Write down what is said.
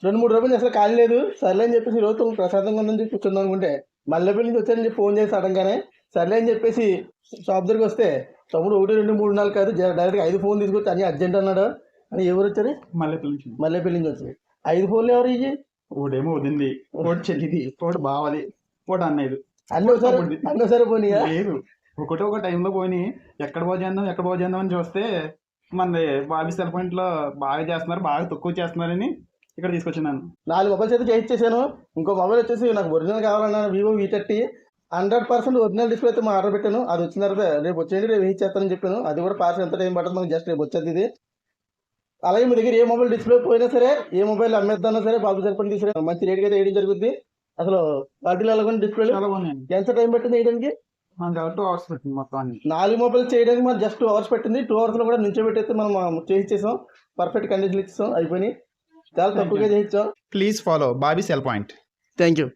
2-3 రోజులు అసలు ఖాళీ లేదు. సర్లే అని చెప్పేసి ఈరోజు ప్రశాంతంగా ఉందని చెప్పి కూర్చుందాం అనుకుంటే మల్లెపల్లి నుంచి వచ్చారని చెప్పి ఫోన్ చేసి అడగగానే సర్లే అని చెప్పేసి షాప్ దగ్గరికి వస్తే తమ్ముడు 1, 2, 3, 4 కాదు డైరెక్ట్గా 5 ఫోన్ తీసుకొచ్చి అని అర్జెంట్ అన్నాడు అని. ఎవరు వచ్చారు? మల్లెపల్లి నుంచి వచ్చి 5 ఫోన్లు ఎవరు ఇవి? ఒకటేమో వదింది, ఒకటి చెల్లిది, ఒకటి బావది, ఒకటి అన్నయ్యది. అన్నీ ఒకసారి పోనీయా? లేదు, ఒక టైంలో పోయి ఎక్కడ బాగు చేద్దాం అని చూస్తే మనది బాబీ సెల్ పాయింట్ లో బాగా చేస్తున్నారు, బాగా తక్కువ చేస్తున్నారని ఇక్కడ తీసుకొచ్చినాను. 4 మొబైల్స్ అయితే చేయించేసాను. ఇంకో మొబైల్ వచ్చేసి నాకు ఒరిజినల్ కావాలన్నాను, వివో V30. 100% ఒరిజినల్ డిస్ప్లే అయితే మా ఆర్డర్ పెట్టాను. అది వచ్చిన తర్వాత రేపు వచ్చేయండి, రేపు ఇచ్చేస్తానని చెప్పాను. అది కూడా పార్సల్ ఎంత టైం పడుతుంది, మనకి జస్ట్ రేపు వచ్చేది ఇది. అలాగే మీ దగ్గర ఏ మొబైల్ డిస్ప్లే పోయినా సరే, ఏ మొబైల్ అమ్మేద్దన్నా సరే బాబు సరిపడి తీసుకురా, మంచి రేట్కి అయితే వేయడం జరుగుద్ది. అసలు వాటిలో అలాగే డిస్ప్లే ఎంత టైం పట్టింది వేయడానికి? 2 hours పెట్టింది మొత్తం అన్ని. 4 మొబైల్స్ చేయడానికి మనం జస్ట్ 2 hours పెట్టింది. 2 hours లో కూడా నుంచోబెట్టయితే మనం చేయించేసాం. పర్ఫెక్ట్ కండిషన్ ఇచ్చేసాం, అయిపోయినాయి. చాలా తక్కువగా చేయించాం. Please follow Bobby cell point. Thank you.